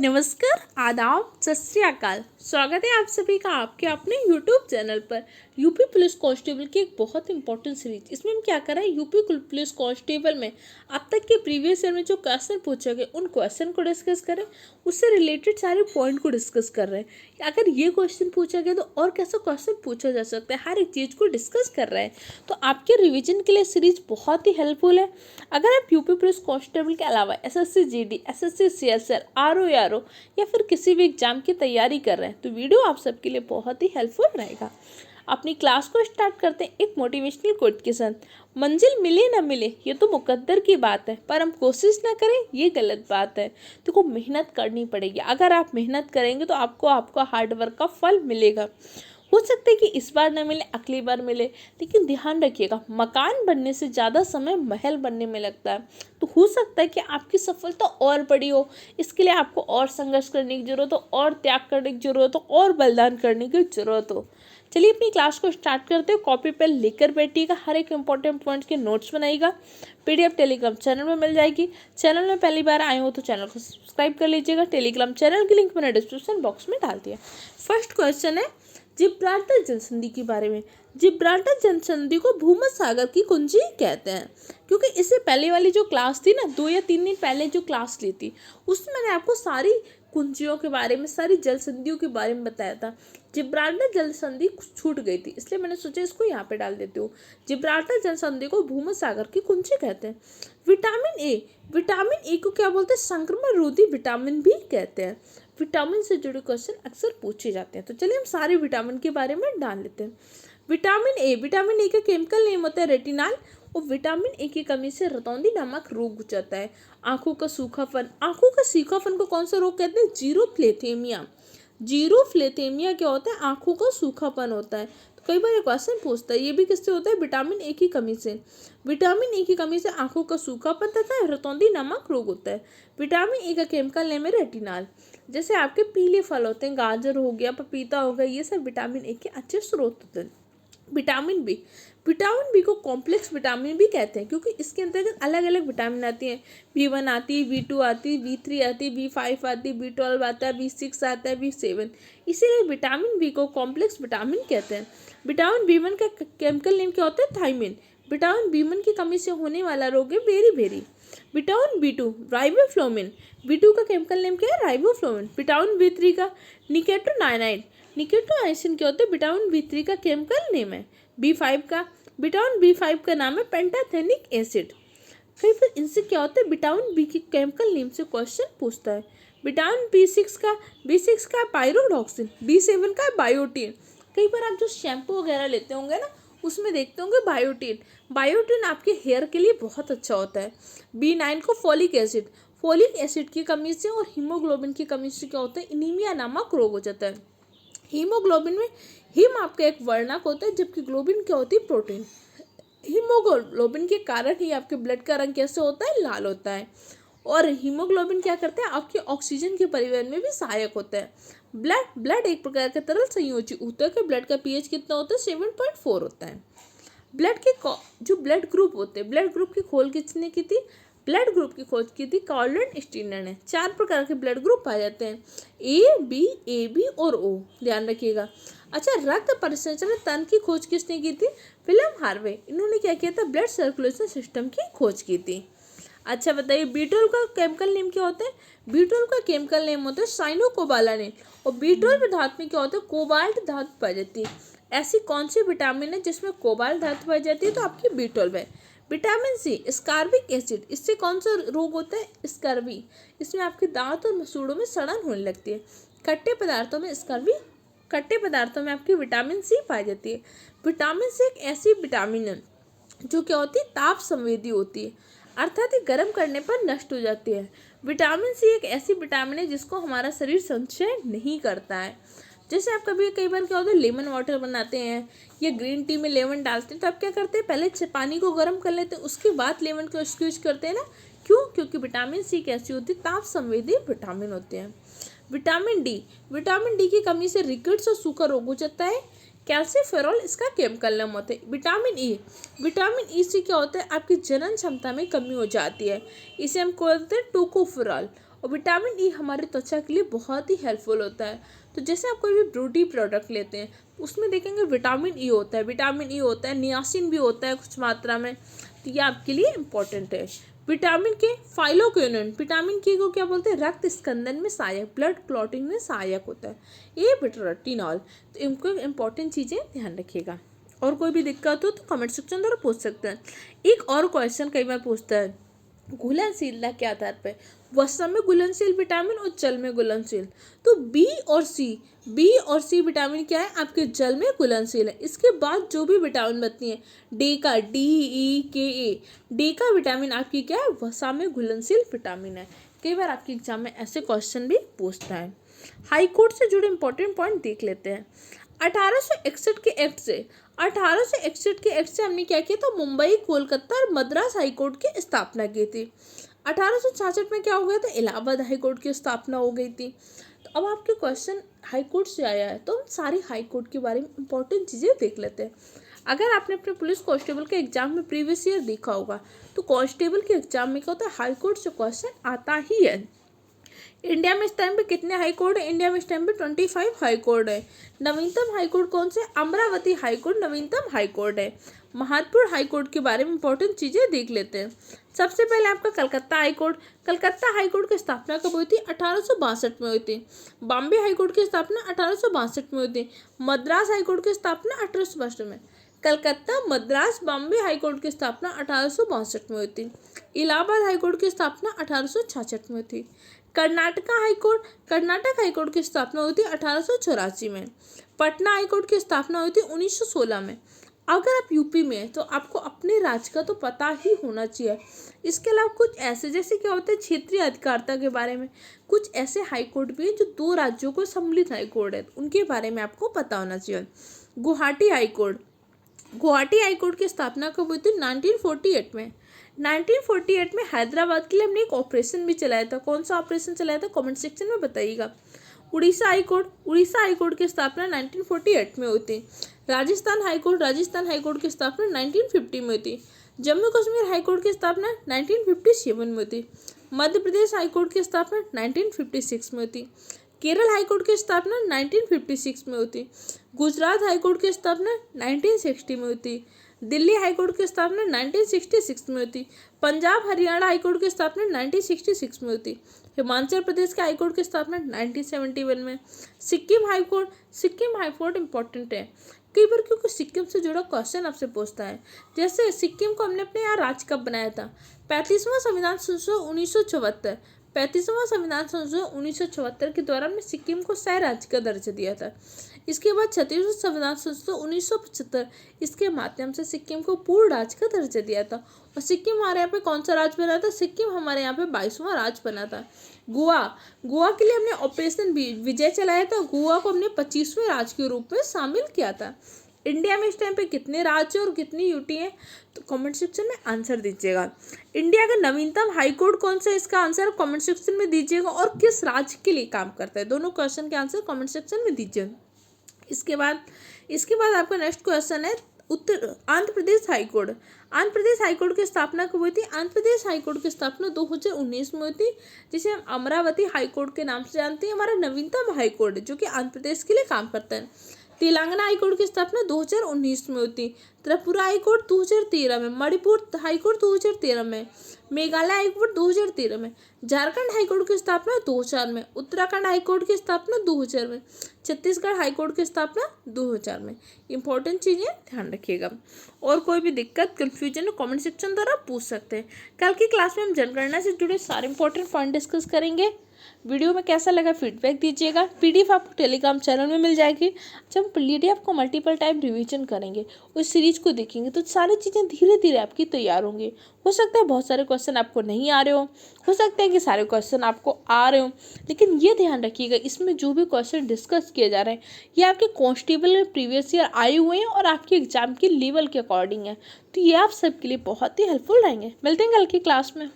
नमस्कार, आदाब, सत श्री अकाल। स्वागत है आप सभी का आपके अपने YouTube चैनल पर। यूपी पुलिस कांस्टेबल की एक बहुत इंपॉर्टेंट सीरीज। इसमें हम क्या कर रहे हैं, यूपी पुलिस कांस्टेबल में अब तक के प्रीवियस ईयर में जो क्वेश्चन पूछे गए उन क्वेश्चन को डिस्कस करें, उससे रिलेटेड सारे पॉइंट को डिस्कस कर रहे हैं। अगर ये क्वेश्चन पूछा गया तो और कैसा क्वेश्चन पूछा जा सकता है, हर एक चीज़ को डिस्कस कर रहे हैं। तो आपके रिविजन के लिए सीरीज बहुत ही हेल्पफुल है। अगर आप यूपी पुलिस कांस्टेबल के अलावा SSC GD, SSC CSR, RO या फिर किसी भी एग्जाम की तैयारी कर रहे हैं तो वीडियो आप सबके लिए बहुत ही हेल्पफुल रहेगा। अपनी क्लास को स्टार्ट करते हैं एक मोटिवेशनल कोट के साथ। मंजिल मिले ना मिले ये तो मुकद्दर की बात है, पर हम कोशिश ना करें ये गलत बात है। तो मेहनत करनी पड़ेगी। अगर आप मेहनत करेंगे तो आपको आपका हार्डवर्क का फल मिलेगा। हो सकता है कि इस बार न मिले, अगली बार मिले, लेकिन ध्यान रखिएगा मकान बनने से ज़्यादा समय महल बनने में लगता है। तो हो सकता है कि आपकी सफलता और बड़ी हो, इसके लिए आपको और संघर्ष करने की जरूरत हो, और त्याग करने की जरूरत हो, और बलिदान करने की जरूरत हो। चलिए अपनी क्लास को स्टार्ट करते हैं। कॉपी पेन लेकर बैठिएगा, हर एक इंपॉर्टेंट पॉइंट्स के नोट्स बनाइएगा। PDF टेलीग्राम चैनल में मिल जाएगी। चैनल में पहली बार आए हो तो चैनल को सब्सक्राइब कर लीजिएगा। टेलीग्राम चैनल की लिंक मैंने डिस्क्रिप्शन बॉक्स में डाल दिया। फर्स्ट क्वेश्चन है जिब्राल्टर जलसंधि के बारे में। जिब्राल्टर जलसंधि को भूमध्य सागर की कुंजी कहते हैं, क्योंकि इससे पहले वाली जो क्लास थी ना, 2 या 3 दिन पहले जो क्लास ली थी, उसमें मैंने आपको सारी कुंजियों के बारे में, सारी जलसंधियों के बारे में बताया था। जिब्राल्टर जलसंधि छूट गई थी, इसलिए मैंने सोचा इसको यहाँ पे डाल देती हूँ। जिब्राल्टर जलसंधि को भूमध्य सागर की कुंजी कहते हैं। विटामिन ए को क्या बोलते हैं, संक्रमण रोधी विटामिन भी कहते हैं। विटामिन से जुड़े क्वेश्चन अक्सर पूछे जाते हैं, तो चलिए हम सारे विटामिन के बारे में डाल लेते हैं। विटामिन ए का केमिकल नेम होता है रेटिनॉल, और विटामिन ए की कमी से रतौंधी नामक रोग हो जाता है। आंखों का सूखापन को कौन सा रोग कहते हैं, जीरोफ्लेथेमिया क्या होता है, आंखों का सूखापन होता है। तो कई बार ये क्वेश्चन पूछता है, ये भी किससे होता है, विटामिन ए की कमी से। विटामिन ए की कमी से आंखों का सूखापन तथा रतौंधी नामक रोग होता है। विटामिन ए का केमिकल नेम है रेटिनॉल। जैसे आपके पीले फल होते हैं, गाजर हो गया, पपीता हो गया, ये सब विटामिन ए के अच्छे स्रोत होते हैं। विटामिन बी को कॉम्प्लेक्स विटामिन भी कहते हैं, क्योंकि इसके अंतर्गत अलग अलग विटामिन आती हैं। B1 आती है, B2 आती है, B3 आती है, B5 आती है, B12 आता है, B6 आता है, B7। इसीलिए विटामिन बी को कॉम्प्लेक्स विटामिन कहते हैं। विटामिन B1 का केमिकल नेम क्या होता है, थायमिन। विटामिन B1 की कमी से होने वाला रोग है berry. Vitamin B2 riboflavin. B2 का केमिकल नेम क्या है, राइबोफ्लाविन। विटामिन B3 का निकोटिनाइन क्या होता है, विटामिन B3 का केमिकल नेम है। विटामिन B5 का नाम है पेंटाथेनिक एसिड। कई बार इनसे क्या होता है, विटामिन बी की केमिकल नेम से क्वेश्चन पूछता है। विटामिन B6 का पायरोडॉक्सिन। B7 का बायोटीन। कई बार आप जो शैम्पू वगैरह लेते होंगे ना, उसमें देखते होंगे बायोटीन आपके हेयर के लिए बहुत अच्छा होता है। B9 को फोलिक एसिड की कमी से और हीमोग्लोबिन की कमी से क्या होता है, एनीमिया नामक रोग हो जाता है। हीमोग्लोबिन में हीम आपका एक वर्णक होता है, जबकि ग्लोबिन क्या होती है, प्रोटीन। हीमोग्लोबिन के कारण ही आपके ब्लड का रंग कैसे होता है, लाल होता है। और हीमोग्लोबिन क्या करता है, आपके ऑक्सीजन के परिवहन में भी सहायक होता है। ब्लड एक प्रकार का तरल संयोजी ऊतक है। ब्लड का pH कितना होता है, 7.4 होता है। जो ब्लड ग्रुप होते हैं, ब्लड ग्रुप की खोज किसने की थी, कार्लन स्टीनर ने। 4 प्रकार के ब्लड ग्रुप पाए जाते हैं, AB और O, ध्यान रखिएगा। अच्छा, रक्त परिसंचरण तंत्र की खोज किसने की थी, विलियम हार्वे। इन्होंने क्या किया था, ब्लड सर्कुलेशन सिस्टम की खोज की थी। अच्छा बताइए, B12 का केमिकल नेम क्या होता है, B12 का केमिकल नेम होता है साइनोकोबालानिन। और B12 धातु में क्या होता है, कोबाल्ट धातु पाई जाती है। ऐसी कौन सी विटामिन है जिसमें कोबाल्ट धातु पाई जाती है, तो आपकी B12 है। Vitamin C ascorbic acid. इससे कौन सा रोग होता है, स्कर्वी। इसमें आपके दांत और मसूड़ों में सड़न होने लगती है। खट्टे पदार्थों में आपकी विटामिन C पाई जाती है। विटामिन C एक ऐसी विटामिन है जो क्या होती है, ताप संवेदी होती है, अर्थात ये गर्म करने पर नष्ट हो जाती है। विटामिन C एक ऐसी विटामिन है जिसको हमारा शरीर संचय नहीं करता है। जैसे आप कई बार क्या होता है, लेमन वाटर बनाते हैं या ग्रीन टी में लेमन डालते हैं, तो आप क्या करते हैं, पहले पानी को गर्म कर लेते हैं, उसके बाद लेमन को स्क्वीज करते हैं ना। क्यों, क्योंकि विटामिन C कैसी होती है, ताप संवेदी विटामिन होते हैं। विटामिन डी की कमी से रिकेट्स और सूखा रोग हो जाता है। कैल्सीफेरॉल इसका केमिकल नाम होता है। विटामिन ई से क्या होता है, आपकी जनन क्षमता में कमी हो जाती है, इसे हम बोलते हैं टोकोफेरॉल। और विटामिन ई हमारे त्वचा के लिए बहुत ही हेल्पफुल होता है। तो जैसे आप कोई भी ब्यूटी प्रोडक्ट लेते हैं उसमें देखेंगे विटामिन ई होता है, विटामिन ई होता है, नियासिन भी होता है कुछ मात्रा में, तो ये आपके लिए इम्पोर्टेंट है। विटामिन के फाइलोक्विनोन, विटामिन के को क्या बोलते हैं, रक्त स्कंदन में सहायक, ब्लड क्लॉटिंग में सहायक होता है। ये रेटिनॉल, तो इनको इम्पोर्टेंट चीज़ें ध्यान रखिएगा। और कोई भी दिक्कत हो तो कमेंट सेक्शन द्वारा पूछ सकते हैं। एक और क्वेश्चन कई बार पूछता है, घुलनशीलता के आधार पर वसा में घुलनशील विटामिन और जल में घुलनशील, तो बी और सी विटामिन क्या है, आपके जल में घुलनशील है। इसके बाद जो भी विटामिन बनती है, डी का DEKA, डी का विटामिन आपकी क्या है, वसा में घुलनशील विटामिन है। कई बार आपके एग्जाम में ऐसे क्वेश्चन भी पूछता है। हाई कोर्ट से जुड़े इंपॉर्टेंट पॉइंट देख लेते हैं। 1861 के एक्ट से हमने क्या किया, तो मुंबई, कोलकाता और मद्रास हाई कोर्ट की स्थापना की थी। 1866 में क्या हो गया था, इलाहाबाद हाई कोर्ट की स्थापना हो गई थी। तो अब आपके क्वेश्चन हाई कोर्ट से आया है, तो हम सारी हाई कोर्ट के बारे में इंपॉर्टेंट चीज़ें देख लेते हैं। अगर आपने अपने पुलिस कांस्टेबल के एग्जाम में प्रीवियस ईयर देखा होगा, तो कांस्टेबल के एग्जाम में क्या होता है, हाई कोर्ट से क्वेश्चन आता ही है। इंडिया में इस टाइम पे कितने हाई कोर्ट है, इंडिया में इस टाइम पे 25 हाई कोर्ट है। नवीनतम हाई कोर्ट कौन से, अमरावती हाई कोर्ट नवीनतम हाई कोर्ट है। महादपुर हाई कोर्ट के बारे में इंपॉर्टेंट चीज़ें देख लेते हैं। सबसे पहले आपका Calcutta high court, Calcutta high court की स्थापना कब हुई थी, 1862 में हुई थी। बॉम्बे हाई कोर्ट की स्थापना 1862 में हुई थी। मद्रास हाई कोर्ट की स्थापना 1862 में। कलकत्ता, मद्रास, बॉम्बे हाई कोर्ट की स्थापना 1862 में हुई थी। इलाहाबाद हाई कोर्ट की स्थापना 1866 में हुई थी। कर्नाटक हाई कोर्ट की स्थापना हुई थी 1884 में। पटना हाई कोर्ट की स्थापना हुई थी 1916 में। अगर आप यूपी में हैं तो आपको अपने राज्य का तो पता ही होना चाहिए। इसके अलावा कुछ ऐसे, जैसे क्या होता है क्षेत्रीय अधिकारिता के बारे में, कुछ ऐसे हाई कोर्ट भी हैं जो 2 राज्यों को सम्मिलित हाई कोर्ट है, उनके बारे में आपको पता होना चाहिए। गुवाहाटी हाई कोर्ट की स्थापना कब हुई थी, 1948 में। 1948 में हैदराबाद के लिए हमने एक ऑपरेशन भी चलाया था। कौन सा ऑपरेशन चलाया था, कमेंट सेक्शन में बताइएगा। उड़ीसा हाई कोर्ट की स्थापना 1948 में हुई थी। राजस्थान हाई कोर्ट की स्थापना 1950 में हुई थी। जम्मू कश्मीर हाई कोर्ट की स्थापना 1957 में हुई थी। मध्य प्रदेश हाई कोर्ट की स्थापना 1956 में हुई थी। केरल हाई कोर्ट की स्थापना 1956 में हुई थी। गुजरात हाई कोर्ट की स्थापना 1960 में हुई थी। दिल्ली हाई कोर्ट की स्थापना 1966 में हुई थी। पंजाब हरियाणा हाई कोर्ट की स्थापना 1966 में हुई थी। हिमाचल प्रदेश के हाई कोर्ट की स्थापना 1971 में। सिक्किम हाई कोर्ट इंपॉर्टेंट है कई बार, क्योंकि सिक्किम से जुड़ा क्वेश्चन आपसे पूछता है। जैसे सिक्किम को हमने अपने यहाँ राज्य कब बनाया था, 35वां संविधान संशोधन 1974। 35वां संविधान संशोधन 1974 के दौरान में सिक्किम को सह राज्य का दर्जा दिया था। इसके बाद 36वां संविधान संशोधन 1975, इसके माध्यम से सिक्किम को पूर्ण राज्य का दर्जा दिया था। और सिक्किम हमारे यहाँ पे कौन सा राज्य बना था, सिक्किम हमारे यहाँ पे 22वां राज्य बना था। गोवा के लिए हमने ऑपरेशन विजय चलाया था। गोवा को हमने 25वें राज्य के रूप में शामिल किया था। इंडिया में इस टाइम पे कितने राज्य और कितनी यूटी है, तो कमेंट सेक्शन में आंसर दीजिएगा। इंडिया का नवीनतम हाई कोर्ट कौन सा है, इसका आंसर कमेंट सेक्शन में दीजिएगा। और किस राज्य के लिए काम करता है, दोनों क्वेश्चन के आंसर कमेंट सेक्शन में दीजिए। इसके बाद आपका नेक्स्ट क्वेश्चन है आंध्र प्रदेश हाई कोर्ट की स्थापना कब हुई थी। आंध्र प्रदेश हाई कोर्ट की स्थापना 2019 में हुई थी, जिसे हम अमरावती हाई कोर्ट के नाम से जानते हैं। हमारा नवीनतम हाई कोर्ट है जो कि आंध्र प्रदेश के लिए काम करता है। तेलंगाना हाई कोर्ट की स्थापना 2019 में हुई थी। त्रिपुरा हाई कोर्ट 2013 में। मणिपुर हाई कोर्ट 2013 में। मेघालय हाई कोर्ट 2013 में। झारखंड हाई कोर्ट की स्थापना 2000 में। उत्तराखंड हाई कोर्ट की स्थापना 2000 में। छत्तीसगढ़ हाई कोर्ट की स्थापना 2000 में। इंपॉर्टेंट चीज़ें ध्यान रखिएगा। और कोई भी दिक्कत कन्फ्यूजन हो कमेंट सेक्शन द्वारा पूछ सकते हैं। कल की क्लास में हम जनगणना से जुड़े सारे इंपॉर्टेंट पॉइंट डिस्कस करेंगे। वीडियो में कैसा लगा फीडबैक दीजिएगा। पीडीएफ आपको टेलीग्राम चैनल में मिल जाएगी। जब हम पीडीएफ को मल्टीपल टाइम रिवीजन करेंगे, उस सीरीज को देखेंगे, तो सारी चीज़ें धीरे धीरे आपकी तैयार होंगी। हो सकता है बहुत सारे क्वेश्चन आपको नहीं आ रहे हो सकता है कि सारे क्वेश्चन आपको आ रहे हो, लेकिन ये ध्यान रखिएगा इसमें जो भी क्वेश्चन डिस्कस किए जा रहे हैं ये आपके कांस्टेबल में प्रीवियस ईयर आए हुए हैं और आपके एग्जाम के लेवल के अकॉर्डिंग है। तो ये आप सबके लिए बहुत ही हेल्पफुल रहेंगे। मिलते हैं कल की क्लास में।